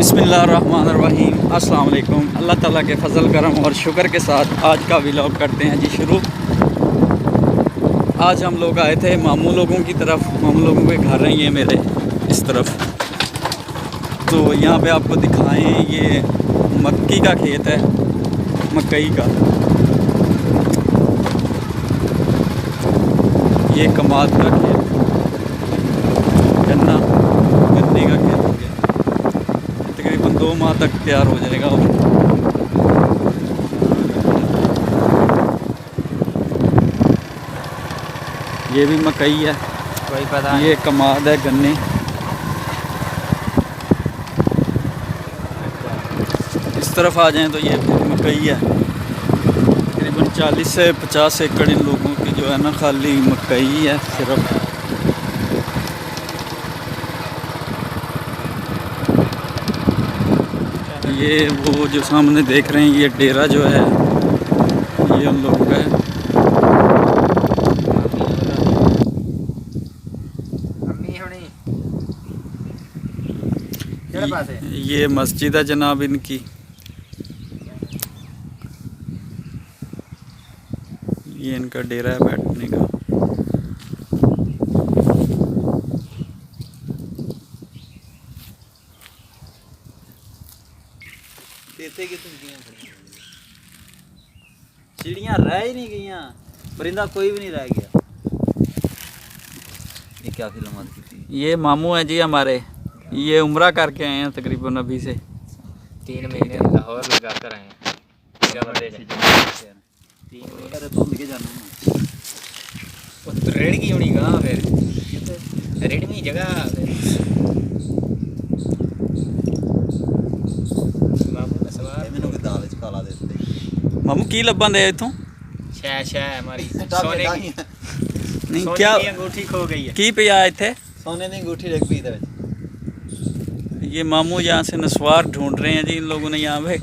बिस्मिल्लाहिर्रहमानिर्रहीम अस्सलाम वालेकुम। अल्लाह ताला के फ़ज़ल करम और शुक्र के साथ आज का व्लॉग करते हैं जी शुरू। आज हम लोग आए थे मामू लोगों की तरफ। मामू लोगों के घर हैं ये मेरे इस तरफ, तो यहाँ पे आपको दिखाएं ये मक्की का खेत है, मकई का। ये कमाद का खेत, गन्ना गन्ने का खेत हो गया। तकरीबन 2 माह तक तैयार हो जाएगा। ये भी मकई है, कोई पता ये कमाद है, गन्ने। इस तरफ आ जाएं तो ये मकई है। तकरीबन 40 से 50 एकड़ इन लोगों की जो है ना खाली मकई है सिर्फ। ये वो जो सामने देख रहे हैं ये डेरा जो है ये उन लोगों का है। ये मस्जिद है जनाब इनकी। ये इनका डेरा है बैठने का। चिड़ियाँ रह ही नहीं गई, परिंदा कोई भी नहीं रह गया। ये क्या फिल्म की? ये मामू हैं जी हमारे, ये उम्रा करके आए हैं तकरीबन अभी से 3 महीने लाहौर लगा कर आए हैं। 3 महीने तो लेके जाना रेड की होनी कहाँ फिर रेडमी जगह मामू ने सवाल मैंने कोई दाल च काला दे दिते। मामू की लब्बां दे इथों शह हमारी सोने की नहीं क्या अंगूठी खो गई है। की पिया इत्थे सोने की अंगूठी रख पी दे। ये मामू यहाँ से नस्वार ढूंढ रहे हैं जी इन लोगों ने यहाँ पे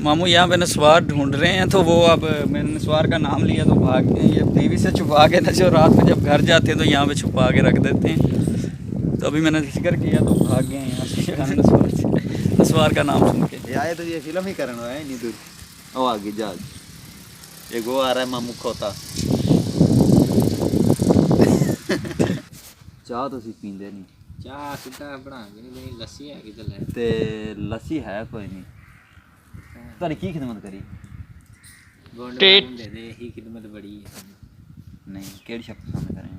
मामू यहाँ पे नस्वार ढूंढ रहे हैं, तो वो अब मैंने नस्वार का नाम लिया तो भाग गए। ये टीवी से छुपा के ना जो रात में जब घर जाते हैं तो यहाँ पे छुपा के रख देते हैं। तो अभी मैंने जिक्र किया तो भाग गए यहाँ से नस्वार का नाम सुन के। आए तो ये फिल्म ही करना है नहीं दूर। ओ आगे जहाज ये गो आ रहा है मामू खोता। ਚਾਹ ਤੁਸੀਂ ਪੀਂਦੇ ਨਹੀਂ? ਚਾਹ ਸਿੱਧਾ ਬਣਾ ਕੇ ਨਹੀਂ ਦੇਣੀ, ਲੱਸੀ ਹੈਗੀ ਤਾਂ ਲੈ। ਤੇ ਲੱਸੀ ਹੈ ਕੋਈ ਨਹੀਂ। ਤੁਹਾਡੀ ਕੀ ਖਿਦਮਤ ਕਰੀ? ਗੋਂਡ ਦੇ ਦੇ ਹੀ ਖਿਦਮਤ ਬੜੀ ਹੈ। ਨਹੀਂ ਕਿਹੜੀ ਸ਼ਕਤ ਸਾਹਮਣੇ ਕਰੇ?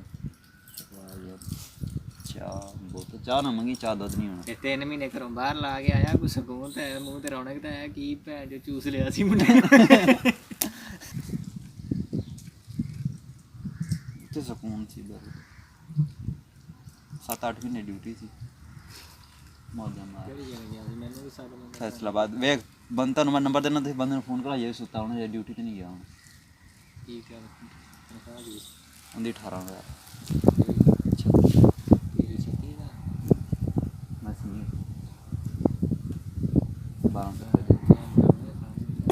ਚਾਹ ਬਹੁਤ ਚਾਹ ਨਾ ਮੰਗੀ, ਚਾਹ ਦੁੱਧ ਨਹੀਂ ਹੋਣਾ। ਤੇ 3 ਮਹੀਨੇ ਘਰੋਂ ਬਾਹਰ ਲਾ ਕੇ ਆਇਆ, ਕੋਈ ਸਕੂਨ ਤਾਂ ਹੈ ਮੂੰਹ ਤੇ, ਰੌਣਕ ਤਾਂ ਹੈ। ਕੀ ਭੈਣ ਜੋ ਚੂਸ ਲਿਆ ਸੀ ਮੁੰਡੇ ਨੇ। ਤੇ ਸਕੂਨ ਸੀ ਬਸ। 7-8 ਮਹੀਨੇ ਡਿਊਟੀ ਸੀ ਮੌਜਾਂ ਮਾਰ। ਫੈਸਲਾਬਾਦ ਵੇਖ ਬੰਦਾ ਨੂੰ ਮੈਂ ਨੰਬਰ ਦੇਣਾ, ਤੁਸੀਂ ਬੰਦੇ ਨੂੰ ਫੋਨ ਕਰਾ ਜੇ ਸੁੱਤਾ ਹੋਣਾ ਜਾਂ ਡਿਊਟੀ ਤੇ ਨਹੀਂ ਗਿਆ ਹੁਣ। ਠੀਕ ਹੈ ਉਹਦੀ 18,000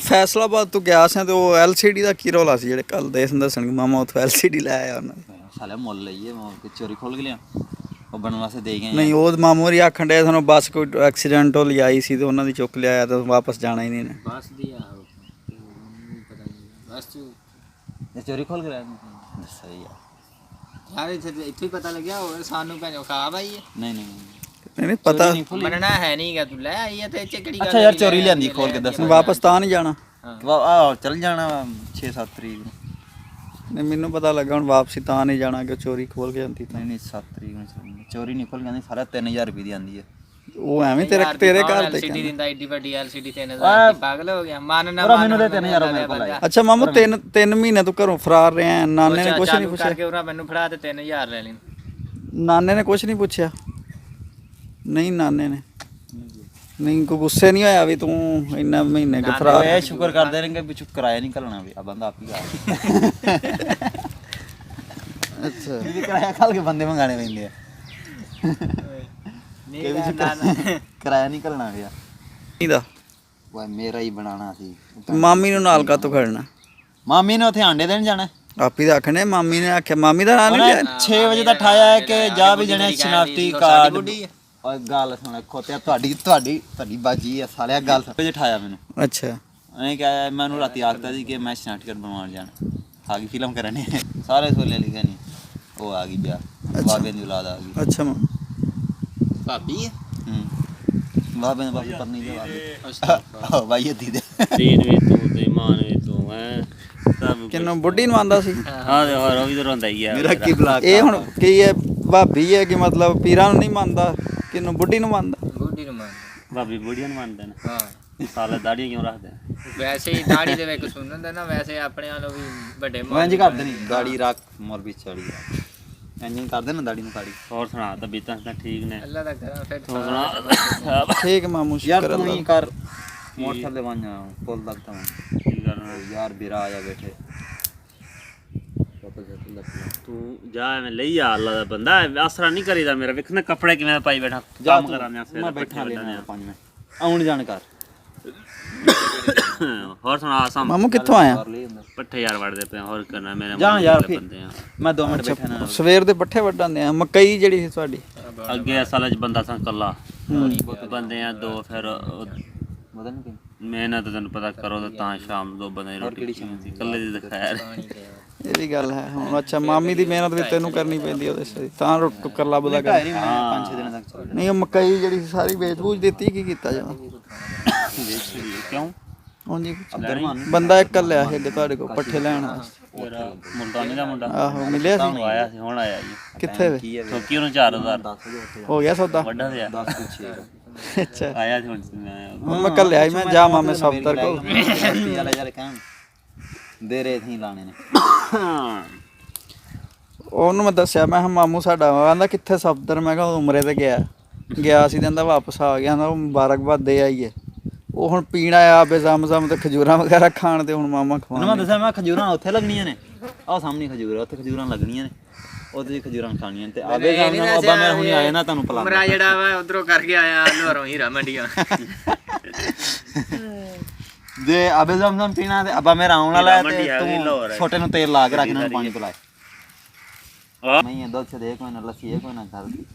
ਫੈਸਲਾਬਾਦ ਤੋਂ ਗਿਆ ਸੀ ਤੇ ਉਹ LCD ਦਾ ਕੀ ਰੌਲਾ ਸੀ ਜਿਹੜੇ ਕੱਲ ਦੇ ਦੱਸਣਗੇ ਮਾਮਾ ਉੱਥੋਂ LCD ਲੈ ਆਇਆ ਉਹਨਾਂ ਨੇ। ਸਾਲਿਆ ਮੁੱਲ ਲਈਏ ਮੈਂ ਚੋਰੀ ਖੋਲ ਕੇ ਲਿਆ ਉਹ ਬਣਨ ਵਾਸਤੇ ਦੇ ਗਏ। ਨਹੀਂ ਉਹ ਮਾਮੂ ਹੀ ਆਖਣ ਡਿਆ ਸਾਨੂੰ ਬੱਸ ਕੋਈ ਐਕਸੀਡੈਂਟ ਹੋ ਲਿਆਈ ਸੀ ਤੇ ਉਹਨਾਂ ਦੀ ਚੁੱਕ ਲਿਆਇਆ ਤੇ ਵਾਪਸ ਜਾਣਾ ਹੀ ਨਹੀਂ ਨੇ। ਬੱਸ ਦੀ ਆ ਪਤਾ ਨਹੀਂ ਬੱਸ ਇਹ ਚੋਰੀ ਖੋਲ ਕੇ ਲਿਆ। ਸਹੀ ਆ ਯਾਰ ਇੱਥੇ ਹੀ ਪਤਾ ਲੱਗਿਆ ਹੋਰ ਸਾਨੂੰ ਭੈਣੋ ਖਾਬ ਆਈ ਹੈ। ਨਹੀਂ ਨਹੀਂ ਪਤਾ ਮੰਨਣਾ ਹੈ ਨਹੀਂਗਾ, ਤੂੰ ਲੈ ਆਈ ਹੈ ਤੇ ਇੱਥੇ ਕਿਹੜੀ ਗੱਲ। ਅੱਛਾ ਯਾਰ ਚੋਰੀ ਲਿਆਂਦੀ ਖੋਲ ਕੇ ਦੱਸ। ਵਾਪਸ ਤਾਂ ਨਹੀਂ ਜਾਣਾ, ਆਹ ਚੱਲ ਜਾਣਾ 6-7 ਤਰੀਕ ਨੂੰ। ਨਹੀਂ ਮੈਨੂੰ ਪਤਾ ਲੱਗਾ ਹੁਣ ਵਾਪਸੀ ਤਾਂ ਨਹੀਂ ਜਾਣਾ ਕਿ ਚੋਰੀ ਖੋਲ ਕੇ ਜਾਂਦੀ ਤਾਂ। ਨਹੀਂ 7 ਤਰੀਕ ਨੂੰ ਚੋਰੀ ਨਹੀਂ ਖੋਲ ਕੇ ਜਾਂਦੀ। ਸਾਰਾ 3000 ਰੁਪਏ ਦੀ ਆਂਦੀ ਹੈ। ਉਹ ਐਵੇਂ ਤੇਰੇ ਘਰ ਤੇ LCD ਦਿੰਦਾ ਏਡੀ ਵੱਡੀ LCD 3000 ਦੀ। ਪਾਗਲ ਹੋ ਗਿਆ ਮਨ ਨਾ ਮੈਨੂੰ ਤੇ 3000 ਮੇਰੇ ਕੋਲ ਆਇਆ। ਅੱਛਾ ਮਾਮੂ 3 ਮਹੀਨੇ ਤੋਂ ਘਰੋਂ ਫਰਾਰ ਰਿਹਾ, ਨਾਨੇ ਨੇ ਕੁਝ ਨਹੀਂ ਪੁੱਛਿਆ ਕਰਕੇ ਉਹਨਾਂ ਮੈਨੂੰ ਫੜਾ ਤੇ 3000 ਲੈ ਲੈਣ। ਨਾਨੇ ਨੇ ਕੁਝ ਨਹੀਂ ਪੁੱਛਿਆ? ਨਹੀਂ ਨਾਨੇ ਨੇ ਨਹੀਂ ਕੋਈ ਗੁੱਸੇ ਨਹੀਂ ਹੋਇਆ ਵੀ ਤੂੰ ਇੰਨਾ ਮਹੀਨੇ ਕਿ ਫਰਾਰ? ਇਹ ਸ਼ੁਕਰ ਕਰਦੇ ਰਹਿਣਗੇ ਵੀ ਚੁੱਕ ਕਿਰਾਇਆ ਨਹੀਂ ਘੱਲਣਾ ਵੀ ਆ ਬੰਦਾ ਆਪ ਹੀ ਗਾ। ਅੱਛਾ ਇਹ ਕਿਰਾਇਆ ਘੱਲ ਕੇ ਬੰਦੇ ਮੰਗਾਣੇ ਪੈਂਦੇ ਆ। ਕਿਰਾਇਆ ਨਹੀਂ ਘੱਲਣਾ ਪਿਆ ਇਹਦਾ। ਓਏ ਮੇਰਾ ਹੀ ਬਣਾਉਣਾ ਸੀ। ਮਾਮੀ ਨੂੰ ਨਾਲ ਕਾਤੋਂ ਖੜਨਾ? ਮਾਮੀ ਨੇ ਉੱਥੇ ਆਂਡੇ ਦੇਣ ਜਾਣਾ। ਆਪੀ ਤਾਂ ਆਖਣੇ ਮਾਮੀ ਨੇ ਆਖਿਆ, ਮਾਮੀ ਦਾ ਨਾਂ ਨਹੀਂ ਲਿਆ 6 ਵਜੇ ਦਾ ਠਾਇਆ ਹੈ ਕਿ ਜਾ ਵੀ ਜਣੇ ਸ਼ਨਾਖਤੀ ਕਾਰਡ ਓਏ ਗੱਲ ਸੁਣ ਖੋਤਿਆ ਤੁਹਾਡੀ ਬਾਜੀ ਆ ਸਾਲਿਆ ਗੱਲ ਵਜੇ ਠਾਇਆ ਮੈਨੂੰ ਅੱਛਾ ਐਂ ਕਿਹਾ ਮੈਨੂੰ ਰਾਤੀ ਆਖਦਾ ਸੀ ਕਿ ਮੈਂ ਸ਼ਨਾਖਤੀ ਕਾਰਡ ਬਣਵਾਉਣ ਜਾਣਾ ਆ ਗਈ ਫਿਲਮ ਕਰਨੇ ਸਾਰੇ ਸੋਲੇ ਲਿਖਿਆ ਨਹੀਂ ਉਹ ਆ ਗਈ ਵਿਆਹ ਬਾਬੇ ਦੀ ਔਲਾਦ ਆ ਗਈ ਅੱਛਾ ਮਾਂ ਭਾਬੀ ਬਾਬੇ ਨੇ ਬਾਬੇ ਪਤਨੀ ਦੇ ਆ ਭਾਈ ਅੱਧੀ ਦੇ ਦੀਨ ਵੀ ਤੂੰ ਤੇ ਮਾਨ ਵੀ ਤੂੰ ਹੈ ਸਭ ਕਿੰਨੂੰ ਬੁੱਢੀ ਨੂੰ ਆਂਦਾ ਸੀ ਹਾਂ ਤੇ ਹੋਰ ਉਹ ਵੀ ਤਾਂ ਰੋਂਦਾ ਹੀ ਆ ਮੇਰਾ ਕੀ ਬਲਾ ਇਹ ਹੁਣ ਕੀ ਹੈ ਭਾਬੀ ਹੈ ਕਿ ਮਤਲਬ ਪੀਰਾਂ ਨੂੰ ਨਹੀਂ ਮੰਨਦਾ ਕਿੰਨੂੰ ਬੁੱਢੀ ਨੂੰ ਮੰਨਦਾ ਬੁੱਢੀ ਨੂੰ ਮੰਨਦਾ ਭਾਬੀ ਬੁੜੀਆਂ ਨੂੰ ਮੰਨਦੇ ਨੇ ਹਾਂ ਸਾਲੇ ਦਾੜੀ ਕਿਉਂ ਰੱਖਦੇ ਵੈਸੇ ਹੀ ਦਾੜੀ ਦੇ ਵਿੱਚ ਸੁਣਨ ਦਾ ਨਾ ਵੈਸੇ ਆਪਣੇ ਨਾਲੋਂ ਵੀ ਵੱਡੇ ਮੈਂ ਇੰਜ ਕਰਦੇ ਨਹੀਂ ਦਾੜੀ ਰੱਖ ਮੌਲਵੀ ਚਾੜੀ ਇੰਜ ਕਰਦੇ ਨਾ ਦਾੜੀ ਨੂੰ ਕਾੜੀ ਹੋਰ ਸੁਣਾ ਤਬੀਅਤਾਂ ਤਾਂ ਠੀਕ ਨੇ ਅੱਲਾ ਦਾ ਕਰਾਂ ਫਿਰ ਤੂੰ ਸੁਣਾ ਠੀਕ ਮਾਮੂ ਯਾਰ ਸ਼ੁਕਰ ਤੂੰ ਅੱਲਾ ਹੀ ਕਰ ਮੋਟਰਸਾਈਕਲ ਵਾਂਝਾ ਪੁੱਲ ਲੱਗਦਾ ਕੀ ਕਰਨਾ ਯਾਰ ਵੀਰਾ ਆ ਜਾ ਬੈਠੇ ਤੂੰ ਜਾ ਐਵੇਂ ਲਈ ਆ ਅੱਲਾ ਦਾ ਬੰਦਾ ਆਸਰਾ ਨਹੀਂ ਕਰੀਦਾ ਮੇਰਾ ਵੇਖਣਾ ਕੱਪੜੇ ਕਿਵੇਂ ਪਾਈ ਬੈਠਾ ਕੰਮ ਕਰਾਂਦੇ ਆ ਮੈਂ ਬੈਠਾ ਲੈਣਾ 5 ਮਿੰਟ ਆਉਣ ਜਾਣ ਕਰ ਹੋਰ ਸੁਣਾ ਸਾਮ ਮਾਮੂ ਕਿੱਥੋਂ ਆਇਆ ਕਰ ਲਈ ਜਾਂਦਾ ਪੱਠੇ ਯਾਰ ਵੜਦੇ ਪਏ ਹੋਰ ਕਰਨਾ ਮੇਰੇ ਜਾ ਯਾਰ ਫਿਰ ਬੰਦੇ ਆ ਮੈਂ 2 ਮਿੰਟ ਬੈਠਾ ਨਾ ਸਵੇਰ ਦੇ ਪੱਠੇ ਵੱਢਾਂਦੇ ਆ ਮਕਈ ਜਿਹੜੀ ਸੀ ਤੁਹਾਡੀ ਅੱਗੇ ਅਸਲ ਚ ਬੰਦਾ ਸਾਂ ਕੱਲਾ ਬੰਦੇ ਆ ਦੋ ਫਿਰ ਮਦਨ ਕਿ ਮਿਹਨਤ ਤੈਨੂੰ ਪਤਾ ਕਰੋ ਤਾਂ ਸ਼ਾਮ ਦੋ ਬੰਦੇ ਰੋਟੀ ਇਕੱਲੇ ਦੀ ਤਾਂ ਖੈਰ ਇਹ ਵੀ ਗੱਲ ਹੈ ਹੁਣ ਅੱਛਾ ਮਾਮੀ ਦੀ ਮਿਹਨਤ ਵੀ ਤੈਨੂੰ ਕਰਨੀ ਪੈਂਦੀ ਉਹਦੇ ਸੇ ਤਾਂ ਰੋਟ ਕਰ ਲੱਭਦਾ ਕਰ 5-6 ਦਿਨਾਂ ਤੱਕ ਚੱਲ ਨਹੀਂ ਉਹ ਮਕਈ ਜਿਹੜੀ ਸੀ ਸਾਰੀ ਵੇਚ ਬੂਝ ਦਿੱਤੀ ਕੀ ਕੀਤਾ ਜਾਣਾ ਕਿਉਂ ਹਾਂਜੀ ਬੰਦਾ ਇੱਕ ਲਿਆ ਸੀ ਅੱਗੇ ਤੁਹਾਡੇ ਕੋਲ ਪੱਠੇ ਲੈਣ ਵਾਸਤੇ ਮੇਰਾ ਮੁਲਤਾਨੀ ਦਾ ਮੁੰਡਾ ਆਹੋ ਮਿਲਿਆ ਸੀ ਆਇਆ ਸੀ ਹੁਣ ਆਇਆ ਜੀ ਕਿੱਥੇ ਵੇ ਠੋਕੀ ਉਹਨੂੰ 4000 ਹੋ ਗਿਆ ਸੌਦਾ ਵੱਡਾ ਸੀ 10-6 ਅੱਛਾ ਆਇਆ ਸੀ ਹੁਣ ਮੈਂ ਕੱਲਿਆ ਸੀ ਮੈਂ ਜਾ ਮਾਮੇ ਸਫਤਰ ਕੋ ਯਾਰ ਕਹਿਣ ਦੇ ਰਹੇ ਥੀ ਲਾਣੇ ਨੇ ਉਹਨੂੰ ਮੈਂ ਦੱਸਿਆ ਮੈਂ ਕਿਹਾ ਮਾਮੂ ਸਾਡਾ ਕਹਿੰਦਾ ਕਿੱਥੇ ਸਫਤਰ ਮੈਂ ਕਿਹਾ ਉਮਰੇ ਤੇ ਗਿਆ ਸੀ ਕਹਿੰਦਾ ਵਾਪਸ ਆ ਗਿਆ ਕਹਿੰਦਾ ਉਹ ਮੁਬਾਰਕਬਾਦ ਦੇ ਆਈਏ ਉਹ ਹੁਣ ਪੀਣਾ ਆ ਬੇਜ਼ਮ ਤੇ ਖਜੂਰਾਂ ਵਗੈਰਾ ਖਾਣ ਤੇ ਹੁਣ ਮਾਮਾ ਖਵਾਉਣਾ ਮੈਂ ਦੱਸਿਆ ਮੈਂ ਖਜੂਰਾਂ ਉੱਥੇ ਲੱਗਣੀਆਂ ਨੇ ਆਹ ਸਾਹਮਣੇ ਖਜੂਰ ਉੱਥੇ ਖਜੂਰਾਂ ਲੱਗਣੀਆਂ ਨੇ ਉਹਦੇ ਖਜੂਰਾਂ ਖਾਣੀਆਂ ਤੇ ਆਵੇ ਸਾਹਮਣੇ ਅੱਬਾ ਮੇਰਾ ਹੁਣੀ ਆਇਆ ਨਾ ਤੁਹਾਨੂੰ ਪਲਾ ਉਮਰਾ ਜਿਹੜਾ ਵਾ ਉਧਰੋਂ ਕਰਕੇ ਆਇਆ ਲੋਹਰੋਂ ਹੀਰਾ ਮੰਡੀਆਂ ਜੇ ਆਬੇ ਜ਼ਮਜ਼ਮ ਪੀਣਾ ਤੇ ਅੱਬਾ ਮੇਰਾ ਆਉਣ ਵਾਲਾ ਹੈ ਤੇ ਤੂੰ ਛੋਟੇ ਨੂੰ ਤੇਲ ਲਾ ਕੇ ਰੱਖ ਇਹਨਾਂ ਨੂੰ ਪਾਣੀ ਪਿਲਾਏ ਨਹੀਂ ਇਹ ਦੁੱਧ ਦੇ ਕੋਈ ਨਾ ਲੱਸੀ ਹੈ ਕੋਈ ਨਾ ਕਰ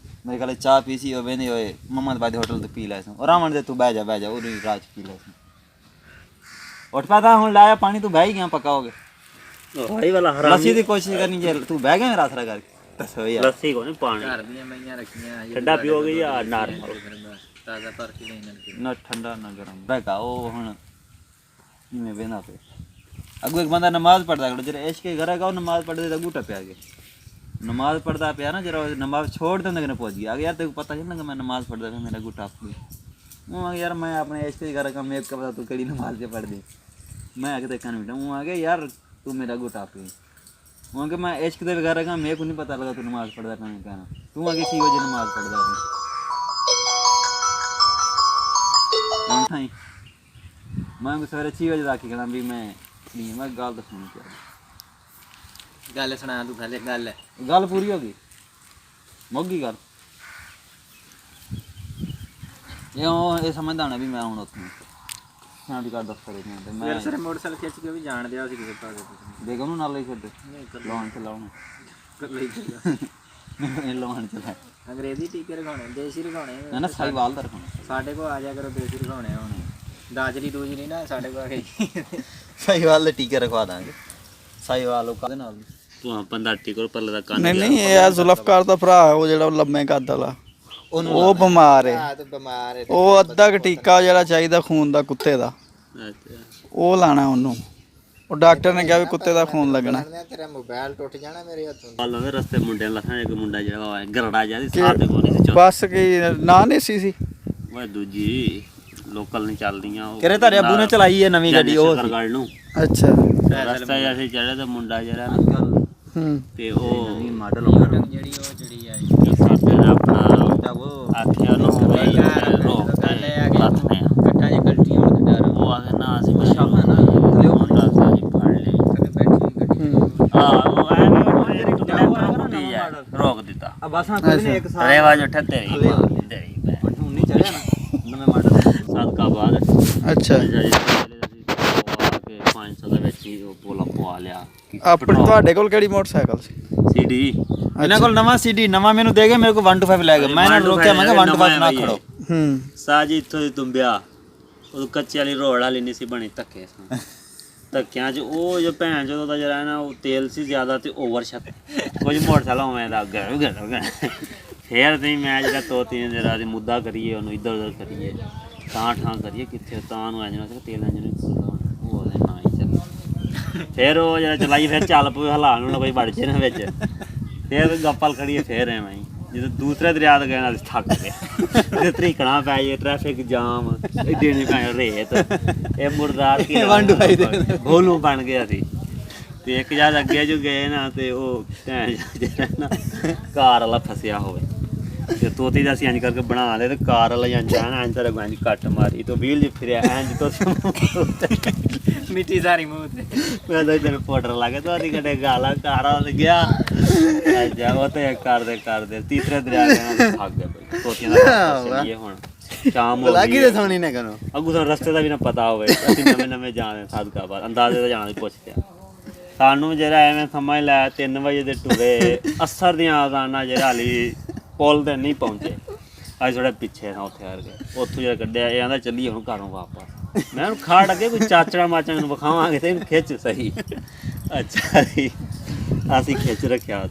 ਮੇਰੇ ਕੋਲ ਚਾਹ ਪੀ ਸੀ ਉਹ ਵੇਂਦੇ ਹੋਏ ਮੰਮਾ ਦੇ ਬਾਦੇ ਹੋਟਲ ਤੇ ਪੀ ਲੈ ਸੋ ਰਾਵਣ ਦੇ ਤੂੰ ਬਹਿ ਜਾ ਉਹ ਰਾਜ ਪੀ ਲੈ ਸੋ ਉੱਠ ਪਾਦਾ ਹੁਣ ਲਾਇਆ ਪਾਣੀ ਤੂੰ ਬਹਿ ਹੀ ਗਿਆ ਪੱਕਾ ਹੋ ਗਿਆ ਹਾਈ ਵਾਲਾ ਹਰਾਮ ਲੱਸੀ ਦੀ ਕੋਸ਼ਿਸ਼ ਕਰਨੀ ਜੇ ਤੂੰ ਬਹਿ ਗਿਆ ਮੇਰਾ ਆਸਰਾ ਕਰਕੇ ਦੱਸੋ ਯਾਰ ਲੱਸੀ ਕੋ ਨਹੀਂ ਪਾਣੀ ਘਰ ਦੀਆਂ ਮਈਆਂ ਰੱਖੀਆਂ ਠੰਡਾ ਪੀਓਗੇ ਜਾਂ ਨਾਰਮਲ ਤਾਜ਼ਾ ਭਰ ਕੇ ਲੈਣ ਨਾਲ ਨਾ ਠੰਡਾ ਨਾ ਗਰਮ ਬੈਠਾ ਉਹ ਹੁਣ ਮੈਂ ਵੇਨਾ ਪੇ ਅੱਗੋਂ ਇੱਕ ਬੰਦਾ ਨਮਾਜ਼ ਪੜਦਾ ਜਿਹੜਾ ਇਸ਼ਕ ਕੇ ਘਰ ਹੈਗਾ ਉਹ ਨਮਾਜ਼ ਪੜਦੇ ਤਾਂ ਗੂਟਾ ਪਿਆ ਗਿਆ नमाज पढ़ता पिया ना जरा नमाज छोड़ देने के पहुंच गया यार तेरे को पता चल ना कि मैं नमाज पढ़ता था मेरा गुटा आप गया यार मैं अपने ऐसे घर का मेक का पता तू कड़ी नमाज से पढ़ दे मैं आगे देखा नहीं बेटा वो आगे यार तू मेरा गुटा आप वहाँ के मैं इश्क दे घर का मेरे को नहीं पता लगा तू नमाज पढ़ता कहाँ कहना तू आगे की वजह नमाज पढ़ता मैं सवेरे 6 बजे आके कहना भी मैं गल तो सुनी चाहिए ਗੱਲ ਸੁਣਾ ਤੂੰ ਖਾਲੇ ਗੱਲ ਪੂਰੀ ਹੋ ਗਈ ਮੋਗੀ ਗੱਲ ਇਹ ਸਮਝਦਾ ਨਾ ਵੀ ਮੈਂ ਹੁਣ ਉੱਥੇ ਹਾਂ ਵੀ ਕਰ ਦਫਤਰ ਵਿੱਚ ਤੇ ਮੈਂ ਸਰ ਮੋਟਰਸਾਈਕਲ ਖਿੱਚ ਕੇ ਵੀ ਜਾਣ ਦਿਆ ਸੀ ਕਿਸੇ ਪਾਸੇ ਦੇਖ ਉਹਨੂੰ ਨਾਲ ਹੀ ਛੱਡ ਲਾਉਣ ਤੇ ਲਾਉਣਾ ਇਹ ਲਾਉਣ ਚ ਲੈ ਅੰਗਰੇਜ਼ੀ ਟੀਕੇ ਰਖਾਉਣੇ ਦੇਸੀ ਰਖਾਉਣੇ ਨਾ ਸਾਈਵਾਲ ਦਾ ਰਖਾਉਣਾ ਸਾਡੇ ਕੋਲ ਆ ਜਾ ਕਰੋ ਦੇਸੀ ਰਖਾਉਣੇ ਹੁਣ ਦਾਜਰੀ ਦੂਜਰੀ ਨਾ ਸਾਡੇ ਕੋਲ ਆ ਕੇ ਸਾਈਵਾਲ ਦੇ ਟੀਕੇ ਰਖਵਾ ਦਾਂਗੇ ਸਾਈਵਾਲ ਉਹ ਕਾਦੇ ਨਾਲ ਤੂੰ ਬੰਦਾ ਟਿਕਰ ਪੱਲੇ ਦਾ ਕੰਨ ਨਹੀਂ ਇਹ ਆ ਜ਼ੁਲਫਕਾਰ ਦਾ ਭਰਾ ਉਹ ਜਿਹੜਾ ਲੰਮੇ ਕੱਦ ਵਾਲਾ ਉਹ ਬਿਮਾਰ ਹੈ ਉਹ ਅੱਧਾ ਟੀਕਾ ਜਿਹੜਾ ਚਾਹੀਦਾ ਖੂਨ ਦਾ ਕੁੱਤੇ ਦਾ ਉਹ ਲਾਣਾ ਉਹਨੂੰ ਉਹ ਡਾਕਟਰ ਨੇ ਕਿਹਾ ਵੀ ਕੁੱਤੇ ਦਾ ਖੂਨ ਲੱਗਣਾ ਤੇਰਾ ਮੋਬਾਈਲ ਟੁੱਟ ਜਾਣਾ ਮੇਰੇ ਹੱਥੋਂ ਕੱਲ ਦੇ ਰਸਤੇ ਮੁੰਡਿਆਂ ਲੱਖਾਂ ਇੱਕ ਮੁੰਡਾ ਜਿਹੜਾ ਗਰੜਾ ਜਿਹਾ ਸੀ ਸਾਹ ਤੇ ਕੋਈ ਨਹੀਂ ਸੀ ਬਸ ਕੀ ਨਾ ਨਹੀਂ ਸੀ ਉਹ ਦੂਜੀ ਲੋਕਲ ਨਹੀਂ ਚੱਲਦੀਆਂ ਉਹ ਕਿਹੜੇ ਤਾਰੇ ਅੱਬੂ ਨੇ ਚਲਾਈ ਹੈ ਨਵੀਂ ਗੱਡੀ ਉਹ ਗੱਲ ਨੂੰ ਅੱਛਾ ਰਸਤਾ ਜਿਹਾ ਸੀ ਚੜ੍ਹੇ ਤੇ ਮੁੰਡਾ ਜਿਹੜਾ ਤੇ ਉਹ ਮਾਡਲ ਜਿਹੜੀ ਉਹ ਜਿਹੜੀ ਆ ਸਾਡੇ ਦਾ ਆਪਣਾ ਆਖਿਆ ਨੂੰ ਰੋਕ ਗੱਲ ਇਹ ਆ ਕਿ ਲੱਥਨੇ ਆ ਕੱਟਾਂ ਜੇ ਗਲਤੀਆਂ ਹੋਣ ਦੇ ਡਰ ਉਹ ਆਖੇ ਨਾ ਅਸੀਂ ਮਸ਼ਾਲਾ ਨਾ ਥਲੇ ਮੁੰਡਾ ਸਾਜੀ ਫੜ ਲਈ ਕਦੇ ਬੈਠੀ ਗੱਡੀ ਉਹ ਐਵੇਂ ਟੁੱਟੀ ਜਾ ਰੋਕ ਦਿੱਤਾ ਆ ਬਸ ਹਾਂ ਕੋਈ ਨੇ ਇੱਕ ਸਾਲ ਰੇਵਾ ਜੋ ਠੱਤੇ ਰਹੀ ਹੁਣ ਨਹੀਂ ਚੜਿਆ ਨਾ ਨਵੇਂ ਮਾਡਲ ਸਾਦਕਾ ਬਾਅਦ ਅੱਛਾ ਜਾਈ 500 ਦੇ ਵਿੱਚ ਹੀ ਉਹ ਪੋਲਾ ਪਵਾ ਬਣਵਾ ਲਿਆ ਆਪਣੇ ਤੁਹਾਡੇ ਕੋਲ ਕਿਹੜੀ ਮੋਟਰਸਾਈਕਲ ਸੀ? ਸੀਡੀ ਇਹਨਾਂ ਕੋਲ ਨਵਾਂ ਸੀਡੀ ਨਵਾਂ ਮੈਨੂੰ ਦੇ ਗਏ, ਮੇਰੇ ਕੋਲ 125 ਲੈ ਗਏ। ਮੈਂ ਇਹਨਾਂ ਨੂੰ ਰੋਕਿਆ, ਮੈਂ ਕਿਹਾ 125 ਨਾ ਖੜੋ। ਸਾਜੀ ਇੱਥੋਂ ਦੀ ਤੁੰਬਿਆ ਉਹ ਕੱਚੇ ਵਾਲੀ ਰੋੜ ਵਾਲੀ ਨਹੀਂ ਸੀ ਬਣੀ, ਧੱਕੇ ਸਾਂ ਧੱਕਿਆਂ 'ਚ ਉਹ ਜੋ ਭੈਣ ਜਦੋਂ ਦਾ ਜਿਹੜਾ ਨਾ ਉਹ ਤੇਲ ਸੀ ਜ਼ਿਆਦਾ ਤੇ ਓਵਰ ਛੱਤ ਕੁਝ ਮੋਟਰਸਾਈਕਲ ਉਵੇਂ ਦਾ ਫੇਰ ਨਹੀਂ ਮੈਂ ਜਿਹੜਾ ਦੋ ਤਿੰਨ ਜਿਹੜਾ ਦੀ ਮੁੱਦਾ ਕਰੀਏ ਉਹਨੂੰ ਇੱਧਰ ਉੱਧਰ ਕਰੀਏ ਤਾਂ ਠਾਂ ਕਰੀਏ ਕਿੱਥੇ ਤਾਂ ਨੂੰ ਇੰਜਨ ਸੀ ਤੇਲ ਇੰਜਨ ਉਹ ਉਹਦੇ ਨਾ ਹੀ ਚੱਲ ਫਿਰ ਉਹ ਜਿਹੜਾ ਚਲਾਈ ਫਿਰ ਚੱਲ ਪਈ ਹਲਾਣ ਨੂੰ ਕੋਈ ਵੜ ਜੇ ਨਾ ਵਿੱਚ ਫਿਰ ਗੱਪਲ ਖੜੀਏ ਫਿਰ ਐਵੇਂ ਹੀ ਜਦੋਂ ਦੂਸਰੇ ਦਰਿਆ ਤੇ ਗਏ ਨਾਲ ਥੱਕ ਗਏ ਤੇ ਤਰੀਕਣਾ ਪੈ ਜੇ ਟ੍ਰੈਫਿਕ ਜਾਮ ਏਡੇ ਨਹੀਂ ਪੈ ਰੇਤ ਇਹ ਮੁਰਦਾਰ ਕੀ ਗੋਲੂ ਬਣ ਗਿਆ ਸੀ ਤੇ ਇੱਕ ਜਦ ਅੱਗੇ ਜੋ ਗਏ ਨਾ ਤੇ ਉਹ ਜਿਹੜਾ ਨਾ ਕਾਰ ਵਾਲਾ ਫਸਿਆ ਹੋਵੇ ਤੇ ਤੋਤੀ ਦਾ ਅਸੀਂ ਇੰਜ ਕਰਕੇ ਬਣਾ ਲਏ ਤੇ ਕਾਰ ਵਾਲਾ ਇੰਜ ਇੰਜ ਤਰ੍ਹਾਂ ਗੰਜ ਕੱਟ ਮਾਰੀ ਤੇ ਵੀਲ ਜੀ ਫਿਰਿਆ ਇੰਜ ਤੋਂ ਮਿੱਟੀ ਸਾਰੀ ਮੂੰਹ ਤੇ ਮੈਂ ਤਾਂ ਇਧਰ ਪੋਟਰ ਲਾ ਕੇ ਤੋਤੀ ਕੱਟੇ ਗਾਲਾ ਕਾਰਾ ਲੱਗਿਆ ਅੱਛਾ ਉਹ ਤੇ ਕਰਦੇ ਤੀਸਰੇ ਦਰਿਆ ਦੇ ਥੱਕ ਗਏ ਬਈ ਤੋਤੀਆਂ ਦਾ ਚੱਲੀਏ ਹੁਣ ਸ਼ਾਮ ਹੋ ਗਈ ਤੇ ਸੋਣੀ ਨਾ ਕਰੋ ਅੱਗੂ ਸਾਨੂੰ ਰਸਤੇ ਦਾ ਵੀ ਨਾ ਪਤਾ ਹੋਵੇ ਅਸੀਂ ਨਵੇਂ ਜਾਣੇ ਸਾਦਕਾ ਬਾਅਦ ਅੰਦਾਜ਼ੇ ਦਾ ਜਾਣਾ ਵੀ ਪੁੱਛਦੇ ਸਾਨੂੰ ਜਿਹੜਾ ਐਵੇਂ ਸਮਝ ਲੈ 3 ਵਜੇ ਦੇ ਟੁਰੇ ਅਸਰ ਦੀਆਂ ਆਜ਼ਾਨਾਂ ਜਿਹੜਾ ਹਾਲੀ ਪੁੱਲ ਤੇ ਨਹੀਂ ਪਹੁੰਚੇ ਅੱਜ ਥੋੜਾ ਪਿੱਛੇ ਨਾ ਉੱਥੇ ਆ ਗਏ ਉੱਥੋਂ ਜਿਹੜਾ ਕੱਢਿਆ ਇਹ ਆਂਦਾ ਚੱਲੀਏ ਹੁਣ ਘਰੋਂ ਵਾਪਸ ਮੈਂ ਉਹਨੂੰ ਖਾੜ ਅੱਗੇ ਕੋਈ ਚਾਚੜਾ ਮਾਚਾ ਨੂੰ ਵਿਖਾਵਾਂਗੇ ਤੇ ਇਹਨੂੰ ਖਿੱਚ ਸਹੀ ਅੱਛਾ ਜੀ ਅਸੀਂ ਖਿੱਚ ਰੱਖਿਆ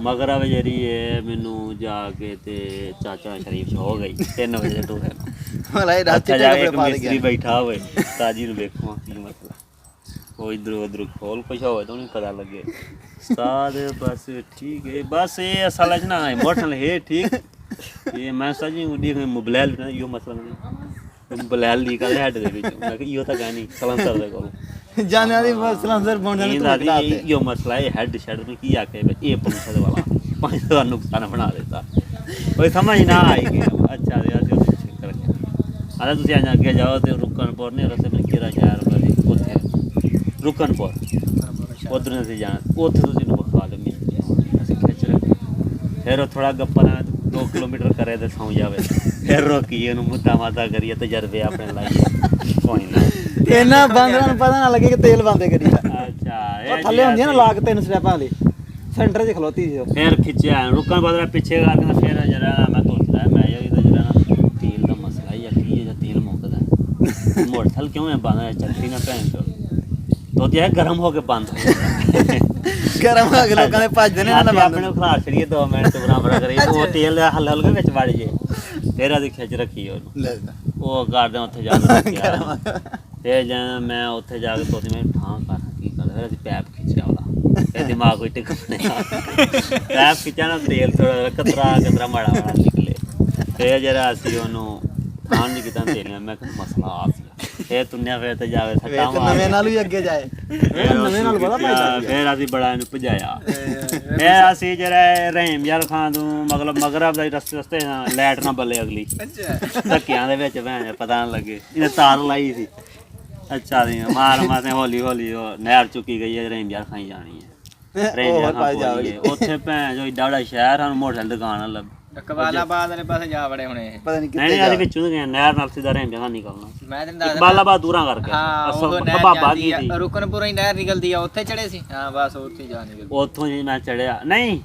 ਮਗਰ ਆ ਜਿਹੜੀ ਇਹ ਮੈਨੂੰ ਜਾ ਕੇ ਤੇ ਚਾਚਾ ਸ਼ਰੀਫ ਹੋ ਗਈ 3 ਵਜੇ ਟੁਰੇ ਅੱਛਾ ਜਾ ਕੇ ਮਿਸਤਰੀ ਬੈਠਾ ਹੋਵੇ ਤਾਜੀ ਨੂੰ ਵੇਖੋ ਕੀ ਮਸਲਾ ਉਹ ਇਧਰੋਂ ਉਧਰੋਂ ਖੋਲ ਕੁਛ ਹੋਵੇ ਤਾਂ ਨਹੀਂ ਪਤਾ ਲੱਗੇ ਉਸਤਾਦ ਬਸ ਠੀਕ ਹੈ ਬਸ ਇਹ ਅਸਲ ਚ ਨਾ ਇਮੋਸ਼ਨਲ ਹੈ ਠੀਕ ਇਹ ਮੈਂ ਸਾਜੀ ਉਡੀ ਮੋਬਾਈਲ ਨਾ ਇਹੋ ਮਸਲਾ ਨਹੀਂ ਮੋਬਾਈਲ ਲੀਕ ਆ ਹੈਡ ਦੇ ਵਿੱਚ ਮੈਂ ਕਿ ਇਹੋ ਤਾਂ ਗਾਣੀ ਸਲੰਸਰ ਦੇ ਕੋਲ ਜਾਣਿਆ ਦੀ ਸਲੰਸਰ ਬੋਂਡ ਨੂੰ ਤਾਂ ਇਹੋ ਮਸਲਾ ਹੈ ਹੈਡ ਸ਼ੈਡ ਨੂੰ ਕੀ ਆਖੇ ਇਹ ਪੰਛਦ ਵਾਲਾ ਪੰਜ ਦਾ ਨੁਕਸਾਨ ਬਣਾ ਦਿੱਤਾ ਕੋਈ ਸਮਝ ਨਾ ਆਈ ਕਿ ਅੱਛਾ ਦੇ ਅਸੀਂ ਚੈੱਕ ਕਰਕੇ ਆਦਾ ਤੁਸੀਂ ਅੱਗੇ ਜਾਓ ਤੇ ਰੁਕਨਪੁਰ ਨੇ ਰਸਤੇ ਵਿੱਚ ਕਿਹੜਾ ਸ਼ਹਿਰ ਬਣੀ ਉੱਥੇ ਰੁਕਨਪੁਰ ਉਧਰ ਅਸੀਂ ਜਾਣਾ ਉੱਥੇ ਤੁਸੀਂ ਨੂੰ ਵਿਖਾ ਲਓ ਮਿਲ ਅਸੀਂ ਖਿੱਚ ਰਹੇ ਫਿਰ ਉਹ ਥੋੜਾ ਗੱਪਾ ਨਾਲ 2 ਕਿਲੋਮੀਟਰ ਕਰੇ ਤੇ ਸੌਂ ਜਾਵੇ ਫਿਰ ਰੋਕੀਏ ਉਹਨੂੰ ਮੁੱਦਾ ਮਾਦਾ ਕਰੀਏ ਤਜਰਬੇ ਆਪਣੇ ਲਾਈਏ ਕੋਈ ਨਾ ਇਹਨਾਂ ਬਾਂਦਰਾਂ ਨੂੰ ਪਤਾ ਨਾ ਲੱਗੇ ਕਿ ਤੇਲ ਬੰਦੇ ਕਰੀ ਦਾ ਅੱਛਾ ਉਹ ਥੱਲੇ ਹੁੰਦੀਆਂ ਨਾ ਲਾਗ 3 ਸਟੈਪਾਂ ਵਾਲੀ ਸੈਂਟਰ 'ਚ ਖਲੋਤੀ ਸੀ ਉਹ ਫਿਰ ਖਿੱਚਿਆ ਰੁਕਣ ਬਾਅਦ ਪਿੱਛੇ ਕਰਕੇ ਫਿਰ ਜਿਹੜਾ ਮੈਂ ਸੋਚਦਾ ਮੈਂ ਇਹਦਾ ਜਿਹੜਾ ਤੇਲ ਦਾ ਮਸਲਾ ਹੀ ਆ ਕੀ ਹੈ ਤੇਲ ਮੁੱਕਦਾ ਮੋਟਰਸਾਈਕਲ ਕਿਉਂ ਹੈ ਬੰਦਾ ਚੱਲਦੀ ਨਾ ਭੈਣ ਚੋ तो ये गर्म होके बंद ਗਰਮ ਹੋ ਕੇ ਲੋਕਾਂ ਦੇ ਭੱਜਦੇ ਨੇ ਇਹਨਾਂ ਦਾ ਆਪਣੇ ਖਲਾਰ ਛੜੀਏ 2 ਮਿੰਟ ਬਰਾਬਰ ਕਰੀਏ ਉਹ ਤੇਲ ਹਲ ਹਲ ਕੇ ਵਿੱਚ ਵੜ ਜੇ ਫਿਰ ਅਸੀਂ ਖਿੱਚ ਰੱਖੀ ਉਹਨੂੰ ਉਹ ਕਰਦੇ ਉੱਥੇ ਜਾ ਕੇ ਫਿਰ ਜਾਂ ਮੈਂ ਉੱਥੇ ਜਾ ਕੇ ਤੋਤੀ ਮੈਂ ਠਾਂ ਕਰ ਕੀ ਕਰ ਫਿਰ ਅਸੀਂ ਪੈਪ ਖਿੱਚਿਆ ਉਹਦਾ ਇਹ ਦਿਮਾਗ ਕੋਈ ਟਿਕ ਨਹੀਂ ਪੈਪ ਖਿੱਚਿਆ ਨਾ ਤੇਲ ਥੋੜਾ ਕਤਰਾ ਮਾੜਾ ਨਿਕਲੇ ਫਿਰ ਜਿਹੜਾ ਅਸੀਂ ਉਹਨੂੰ ਖਾਣ ਨਹੀਂ ਕੀਤਾ ਤੇਲੀਆਂ ਮੈਂ ਕਿਹਾ ਮਸਲਾ ਆ ਸੀ ਇਹ ਤੁੰਨਿਆ ਫਿਰ ਤੇ ਜਾਵੇ ਸੱਟਾਂ ਮਾਰ ਨਵੇਂ ਨਾਲ ਵੀ ਅੱਗੇ ਜਾਏ ਨਵੇਂ ਨਾਲ ਬੜਾ ਭਾਈ ਫਿਰ ਅਸੀਂ ਬੜਾ ਇਹਨੂੰ ਭਜਾਇਆ ਇਹ ਅਸੀਂ ਜਿਹੜਾ ਰਹੀਮ ਯਾਰ ਖਾਨ ਤੋਂ ਮਤਲਬ ਮਗਰਬ ਦਾ ਰਸਤੇ ਲਾਈਟ ਨਾ ਬੱਲੇ ਅਗਲੀ ਧੱਕਿਆਂ ਦੇ ਵਿੱਚ ਭੈਣ ਪਤਾ ਨਾ ਲੱਗੇ ਇਹਨੇ ਤਾਰ ਲਾਈ ਸੀ ਅੱਛਾ ਦੀ ਮਾਰ ਮਾਤੇ ਹੌਲੀ ਹੌਲੀ ਉਹ ਨਹਿਰ ਚੁੱਕੀ ਗਈ ਹੈ ਰਹੀਮ ਯਾਰ ਖਾਈ ਜਾਣੀ ਹੈ ਰਹੀਮ ਯਾਰ ਖਾਨ ਉੱਥੇ ਭੈਣ ਜੋ ਏਡਾ ਵੱਡਾ ਸ਼ਹਿਰ ਸਾਨੂੰ ਮੋਟਰਸਾਈਕਲ ਦੁਕਾਨ ਲੱਭ ਇਕਬਾਲਾਬਾਦ ਵਾਲੇ ਪਾਸੇ ਜਾ ਵੜੇ ਹੁਣੇ ਪਤਾ ਨਹੀਂ ਨਹੀਂ ਇਹਦੇ ਵਿੱਚੋਂ ਗਏ ਨਹਿਰ ਨਾਲ ਸਿੱਧਾ ਰਹੀਮ ਯਾਰ ਨਿਕਲਣਾ ਮੈਂ ਤੈਨੂੰ ਦੱਸਦਾ ਇਕਬਾਲਾਬਾਦ ਦੂਰਾਂ ਕਰਕੇ ਹਾਂ ਬਾਬਾ ਕੀ ਸੀ ਰੁਕਨਪੁਰ ਹੀ ਨਹਿਰ ਨਿਕਲਦੀ ਆ ਉੱਥੇ ਚੜੇ ਸੀ ਹਾਂ ਬਸ ਉੱਥੇ ਜਾ ਨਿਕਲ ਉੱਥੋਂ ਜੀ ਮੈਂ ਚੜਿਆ ਨਹੀਂ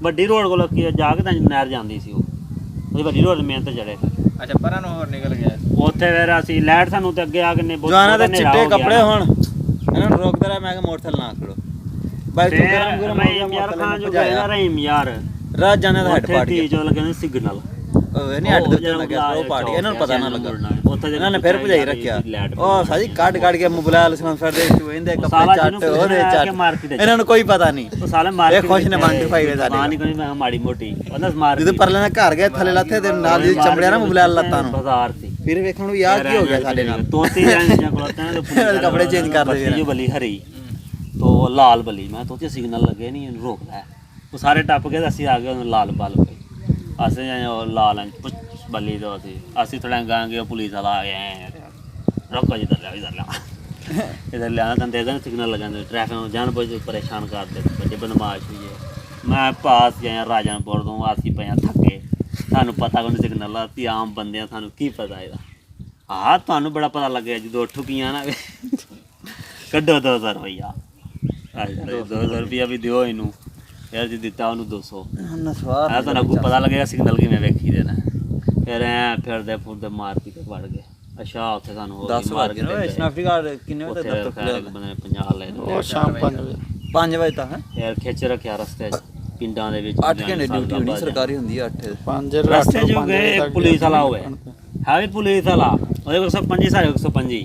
ਵੱਡੀ ਰੋਡ ਕੋਲ ਜਾ ਕੇ ਤਾਂ ਨਹਿਰ ਜਾਂਦੀ ਸੀ ਉਹ ਵੱਡੀ ਰੋਡ ਮੇਨ ਤੇ ਚੜੇ ਅੱਛਾ ਪਰਾਂ ਨੂੰ ਹੋਰ ਨਿਕਲ ਗਿਆ ਉੱਥੇ ਫਿਰ ਅਸੀਂ ਲਾਈਟ ਸਾਨੂੰ ਤੇ ਅੱਗੇ ਆ ਕੇ ਨੇ ਜਾਣਾ ਤੇ ਚਿੱਟੇ ਕੱਪੜੇ ਹੁਣ ਇਹਨਾਂ ਨੂੰ ਰੋਕਦਾ ਰਿਹਾ ਮੈਂ ਕਿ ਮੋਟਰਸਾਈਕਲ ਨਾ ਖੜੋ ਬਾਈ ਤੂੰ ਗਰਮ ਰਹੀਮ ਯਾਰ ਖਾਨ ਜੋ ਗਿਆ ਰਹੀਮ ਯਾਰ ਰਾਤ ਜਾਣੇ ਦਾ ਹੈਡ ਪਾਰਟ ਗਿਆ ਜੋ ਲੱਗੇ ਸਿਗਨਲ ਉਹ ਨਹੀਂ ਅੱਡ ਦੇ ਲੱਗਿਆ ਉਹ ਪਾਰਟ ਗਿਆ ਇਹਨਾਂ ਨੂੰ ਪਤਾ ਨਾ ਲੱਗਾ ਇਹਨਾਂ ਨੇ ਫਿਰ ਭਜਾਈ ਰੱਖਿਆ ਉਹ ਸਾਜੀ ਕੱਢ ਕੇ ਮੋਬਾਈਲ ਸਪਾਂਸਰ ਦੇ ਵਿੱਚ ਵਹਿੰਦੇ ਕੱਪੜੇ ਚੱਟ ਉਹਦੇ ਚੱਟ ਇਹਨਾਂ ਨੂੰ ਕੋਈ ਪਤਾ ਨਹੀਂ ਉਹ ਸਾਲੇ ਮਾਰ ਇਹ ਖੁਸ਼ ਨੇ ਮੰਡ ਪਾਈ ਵੇ ਸਾਡੇ ਨਹੀਂ ਕੋਈ ਮੈਂ ਮਾੜੀ ਮੋਟੀ ਉਹਨਾਂ ਮਾਰ ਜਦੋਂ ਪਰਲੇ ਨਾਲ ਘਰ ਗਏ ਥੱਲੇ ਲੱਥੇ ਤੇ ਨਾਲ ਦੀ ਚਮੜਿਆ ਨਾ ਮੋਬਾਈਲ ਲੱਤਾਂ ਨੂੰ ਬਾਜ਼ਾਰ ਸੀ ਫਿਰ ਵੇਖਣ ਨੂੰ ਯਾਰ ਕੀ ਹੋ ਗਿਆ ਸਾਡੇ ਨਾਲ ਤੋਤੀ ਜਾਂ ਕੋਲਤਾਂ ਦੇ ਕੱਪੜੇ ਚੇਂਜ ਕਰਦੇ ਜੋ ਬਲੀ ਹਰੀ ਤੋਂ ਲਾਲ ਬਲੀ ਮੈਂ ਤੋਤੀ ਸਿਗਨਲ ਲੱਗੇ ਨਹੀਂ ਇਹਨੂੰ ਰੋਕਦਾ ਉਹ ਸਾਰੇ ਟੱਪ ਗਏ ਅਸੀਂ ਆ ਗਏ ਉਹਨੂੰ ਲਾਲ ਬਲ ਪਈ ਅਸੀਂ ਉਹ ਲਾਲ ਬੱਲੀ ਤੋਂ ਅਸੀਂ ਥੋੜਾ ਗਾਂਗੇ ਉਹ ਪੁਲਿਸ ਵਾਲਾ ਆ ਗਿਆ ਰੁਕੋ ਜੀ ਇਧਰ ਲਿਆ ਤਾਂ ਦੇ ਸਿਗਨਲ ਲਗਾਉਂਦੇ ਟ੍ਰੈਫਿਕ ਨੂੰ ਜਾਣ ਬੁੱਝ ਪਰੇਸ਼ਾਨ ਕਰਦੇ ਬੱਚੇ ਬਦਮਾਸ਼ ਹੋਈ ਹੈ ਮੈਂ ਪਾਸ ਗਿਆ ਰਾਜਨਪੁਰ ਤੋਂ ਅਸੀਂ ਪਏ ਥੱਕੇ ਸਾਨੂੰ ਪਤਾ ਕੋਈ ਸਿਗਨਲ ਆ ਤੀ ਆਮ ਬੰਦੇ ਆ ਸਾਨੂੰ ਕੀ ਪਤਾ ਇਹਦਾ ਤੁਹਾਨੂੰ ਬੜਾ ਪਤਾ ਲੱਗਿਆ ਜਦੋਂ ਠੁਕੀਆਂ ਨਾ ਕੱਢੋ 2000 ਰੁਪਈਆ 200 ਰੁਪਇਆ ਵੀ ਦਿਓ ਇਹਨੂੰ ਯਾਰ ਜੀ ਦਿੱਤਾ ਉਹਨੂੰ 200 ਨਸਵਾਰ ਆ ਤਾਂ ਅੱਗੋਂ ਪਤਾ ਲੱਗੇਗਾ ਸਿਗਨਲ ਕਿਵੇਂ ਵੇਖੀ ਦੇ ਨੇ ਫਿਰ ਐ ਫਿਰਦੇ ਫੁਰਦੇ ਮਾਰਕੀਟ ਵੜ ਗਏ ਅੱਛਾ ਉੱਥੇ ਸਾਨੂੰ ਹੋਰ 10 ਵਜੇ ਨਾ ਸਨਾਫਟੀ ਕਾਰਡ ਕਿੰਨੇ ਵਜੇ ਤੱਕ ਖੁੱਲਿਆ ਬੰਦੇ 50 ਲੈ ਲਏ ਉਹ ਸ਼ਾਮ 5 ਵਜੇ ਤੱਕ ਹੈ ਯਾਰ ਖਿੱਚ ਰੱਖਿਆ ਰਸਤੇ 'ਚ ਪਿੰਡਾਂ ਦੇ ਵਿੱਚ 8 ਘੰਟੇ ਡਿਊਟੀ ਹੋਣੀ ਸਰਕਾਰੀ ਹੁੰਦੀ ਹੈ 8 5 ਰਸਤੇ 'ਚ ਗਏ ਇੱਕ ਪੁਲਿਸ ਵਾਲਾ ਹੋਵੇ ਹੈ ਵੀ ਪੁਲਿਸ ਵਾਲਾ ਉਹਦੇ ਕੋਲ 125 ਸਾਰੇ 125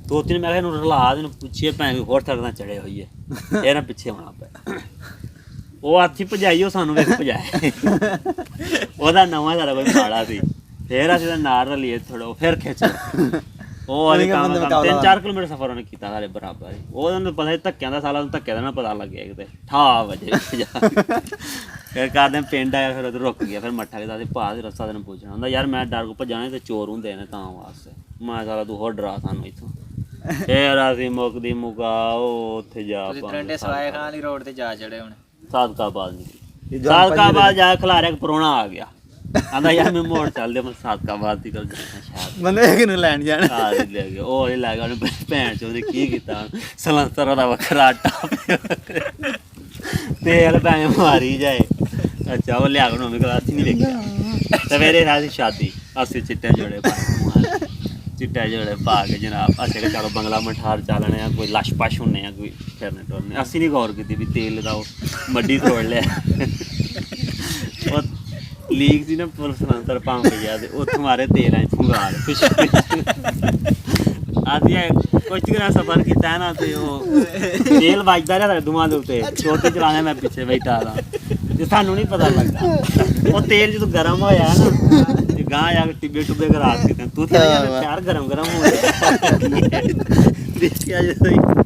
ਦੋ ਤਿੰਨ ਮੈਂ ਕਿਹਾ ਇਹਨੂੰ ਰਲਾ ਦੇ ਨੂੰ ਪੁੱਛੀਏ ਭੈਣ ਕੋਈ ਹੋਰ ਤਰ੍ਹਾਂ ਚੜੇ ਹੋਈਏ ਇਹ ਨਾ ਪਿੱਛੇ ਹੋਣਾ ਪਿਆ ਉਹ ਹਾਥੀ ਭਜਾਈ ਉਹ ਸਾਨੂੰ ਵੇਖ ਭਜਾਏ ਉਹਦਾ ਨਵਾਂ ਸਾਰਾ ਕੋਈ ਮਾੜਾ ਸੀ ਫਿਰ ਅਸੀਂ ਤਾਂ ਨਾਲ ਰਲੀਏ ਥੋੜਾ ਫਿਰ ਖਿੱਚ ਉਹ ਵਾਲੇ ਕੰਮ 3-4 ਕਿਲੋਮੀਟਰ ਸਫ਼ਰ ਉਹਨੇ ਕੀਤਾ ਸਾਰੇ ਬਰਾਬਰ ਉਹਨੂੰ ਪਤਾ ਧੱਕਿਆਂ ਦਾ ਸਾਲਾ ਨੂੰ ਧੱਕੇ ਦਾ ਨਾ ਪਤਾ ਲੱਗਿਆ ਕਿਤੇ ਠਾ ਵਜੇ ਫਿਰ ਕਰਦੇ ਪਿੰਡ ਆਇਆ ਫਿਰ ਉਧਰ ਰੁਕ ਗਿਆ ਫਿਰ ਮੱਠਾ ਕਿਦਾ ਸੀ ਭਾਅ ਦੇ ਰਸਤਾ ਤੈਨੂੰ ਪੁੱਛਣਾ ਹੁੰਦਾ ਯਾਰ ਮੈਂ ਡਰ ਕੋ ਭਜਾਣੇ ਤੇ ਚੋਰ ਹੁੰਦੇ ਨੇ ਤਾਂ ਵਾਸਤੇ ਮੈਂ ਸਾਲਾ ਤੂੰ ਹੋਰ ਡਰਾ ਸਾਨੂੰ ਇੱਥੋਂ ਫਿਰ ਅਸੀਂ ਮੁੱਕਦੀ ਮੁਕਾਓ ਉੱਥੇ ਜਾ ਟਰੰਡੇ ਸਵਾਏ ਖਾਨ ਵਾਲੀ ਰੋਡ ਤੇ ਜਾ ਚੜੇ ਹੁਣ ਸਾਦਕਾਬਾਦ ਨਹੀਂ ਸਾਦਕਾਬਾਦ ਜਾ ਖਲਾਰਿਆ ਇੱਕ ਪਰੋਣਾ ਆ ਗਿਆ ਆਂਦਾ ਯਾਰ ਮੈਂ ਮੋੜ ਚੱਲਦੇ ਮੈਂ ਸਾਦਕਾਬਾਦ ਦੀ ਗੱਲ ਕਰਨਾ ਸ਼ਾਇਦ ਬੰਦੇ ਕਿਨੂੰ ਲੈਣ ਜਾਣ ਆ ਲੈ ਗਿਆ ਉਹ ਹੀ ਲੈ ਗਿਆ ਉਹਨੇ ਭੈਣ ਚੋਂ ਨੇ ਕੀ ਕੀਤਾ ਸਲੰਸਰ ਦਾ ਵੱਖਰਾ ਆਟਾ ਤੇਲ ਭੈਣ ਮਾਰੀ ਜਾਏ ਅੱਛਾ ਉਹ ਲਿਆ ਉਹਨੂੰ ਮੇਰਾ ਅਸੀਂ ਨਹੀਂ ਵੇਖਿਆ ਸਵੇਰੇ ਰਾਤ ਸ਼ਾਦੀ ਅਸੀਂ ਚਿੱਟੇ ਜੋੜੇ ਚਿੱਟੇ ਜੋੜੇ ਪਾ ਕੇ ਜਨਾਬ ਅਸੀਂ ਕਿ ਚਲੋ ਬੰਗਲਾ ਮਠਾਰ ਚੱਲਣੇ ਆ ਕੋਈ ਲਸ਼ ਪਸ਼ ਹੁੰਨੇ ਆ ਕੋਈ ਫਿਰਨੇ ਟੁਰਨੇ ਅਸੀਂ ਨਹੀਂ ਗੌਰ ਕੀਤੀ ਵੀ ਤੇਲ ਦਾ ਉਹ ਮੱਡੀ ਤੋੜ ਲਿਆ ਉਹ ਲੀਕ ਸੀ ਨਾ ਪੁਲਿਸ ਸਲੰਸਰ ਪੰਪ ਗਿਆ ਤੇ ਉੱਥੋਂ ਮਾਰੇ ਤੇਲ ਐ ਫੁੰਗਾਲ ਆਦਿਆ ਕੁਛ ਕਿਰਾ ਸਫਰ ਕੀਤਾ ਨਾ ਤੇ ਉਹ ਤੇਲ ਵੱਜਦਾ ਰਿਹਾ ਦੁਆਂ ਦੇ ਉੱਤੇ ਛੋਟੀ ਚਲਾਣੇ ਮੈਂ ਪਿੱਛੇ ਬੈਠਾ ਦਾ ਤੇ ਸਾਨੂੰ ਨਹੀਂ ਪਤਾ ਲੱਗਾ ਉਹ ਤੇਲ ਜਦੋਂ ਗਰਮ ਹੋਇਆ ਨਾ ਤੇ ਗਾਂ ਜਾ ਕੇ ਟਿੱਬੇ ਟੁੱਬੇ ਕਰਾ ਦਿੱਤੇ ਤੂੰ ਤੇ ਯਾਰ ਗਰਮ ਹੋ ਗਿਆ ਦੇਖਿਆ ਜਦੋਂ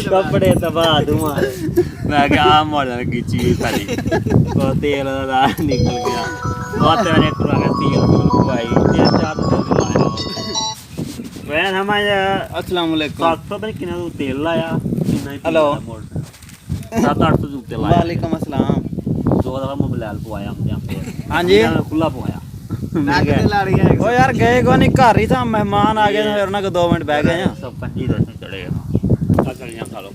ਕੱਪੜੇ ਤਬਾਹ ਦੂਆਂ ਮੈਂ ਕਿਹਾ ਮੋੜਨ ਗਿੱਚੀ ਸਾਰੀ ਉਹ ਤੇਲ ਦਾ ਨਿਕਲ ਗਿਆ ਬਹੁਤ ਤੇਰੇ ਕਰਾ ਕੇ ਤੇਲ ਪਵਾਈ ਤੇ ਚਾਰ ਤੋਂ ਲਾਇਆ ਮੈਂ ਹਮਾਂ अस्सलाम वालेकुम 700 ਪਤਾ ਕਿੰਨਾ ਤੂੰ ਤੇਲ ਲਾਇਆ ਕਿੰਨਾ ਹੀ ਹੈਲੋ 7-800 ਦੇ ਉੱਤੇ ਲਾਇਆ वालेकुम अस्सलाम ਦੋ ਦਫਾ ਮੋਬਾਈਲ ਪਵਾਇਆ ਆਪਣੇ ਹਾਂਜੀ ਖੁੱਲਾ ਪਵਾਇਆ ਮੈਂ ਕਿਤੇ ਲੜ ਗਿਆ ਓ ਯਾਰ ਗਏ ਕੋ ਨਹੀਂ ਘਰ ਹੀ ਤਾਂ ਮਹਿਮਾਨ ਆ ਗਏ ਫਿਰ ਉਹਨਾਂ ਕੋ 2 ਮਿੰਟ ਬਹਿ ਗਏ ਆ 125 ਦਾ ਚੜੇ ਆ ਚਲੀਆਂ ਖਾ ਲਓ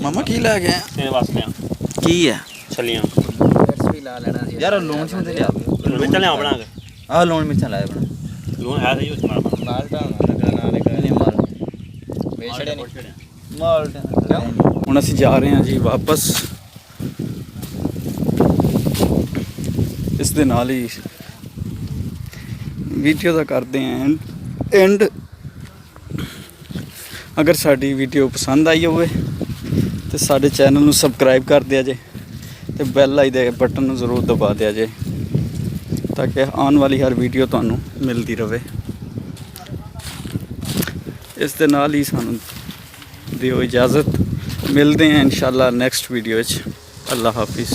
ਮਾਮਾ ਕੀ ਲੈ ਗਏ ਤੇਰੇ ਵਾਸਤੇ ਆ ਕੀ ਹੈ ਚਲੀਆਂ ਮਿਰਚ ਵੀ ਲਾ ਲੈਣਾ ਸੀ ਯਾਰ ਲੂਣ ਛੋਂ ਤੇ ਲਿਆ ਮਿਰਚਾਂ ਲਿਆ ਬਣਾ ਕੇ ਆਹ ਲੂਣ ਮਿਰਚਾਂ ਲਾਇਆ ਬਣਾ ਲੂਣ ਹੈ ਸਹੀ ਉਸ ਨਾਲ ਮਾਲ ਤਾਂ ਲੱਗਣਾ ਨਾਲੇ ਨਹੀਂ ਮਾਲ ਵੇਚੜੇ ਨਹੀਂ ਮਾਲ ਹੁਣ ਅਸੀਂ ਜਾ ਰਹੇ ਹਾਂ ਜੀ ਵਾਪਸ ਇਸ ਦੇ ਨਾਲ ਹੀ ਵੀਡੀਓ ਦਾ ਕਰਦੇ ਹਾਂ ਐਂਡ ਅਗਰ ਸਾਡੀ ਵੀਡੀਓ ਪਸੰਦ ਆਈ ਹੋਵੇ ਤੇ ਸਾਡੇ ਚੈਨਲ ਨੂੰ ਸਬਸਕ੍ਰਾਈਬ ਕਰ ਦਿਆ ਜੇ ਤੇ ਬੈਲ ਆਈ ਦੇ ਬਟਨ ਨੂੰ ਜ਼ਰੂਰ ਦਬਾ ਦਿਆ ਜੇ ਤਾਂ ਕਿ ਆਉਣ ਵਾਲੀ ਹਰ ਵੀਡੀਓ ਤੁਹਾਨੂੰ ਮਿਲਦੀ ਰਹੇ ਇਸ ਦੇ ਨਾਲ ਹੀ ਸਾਨੂੰ ਦਿਓ ਇਜਾਜ਼ਤ ਮਿਲਦੇ ਹਾਂ ਇਨਸ਼ਾਅੱਲਾ ਨੈਕਸਟ ਵੀਡੀਓ ਵਿੱਚ ਅੱਲਾ ਹਾਫਿਜ਼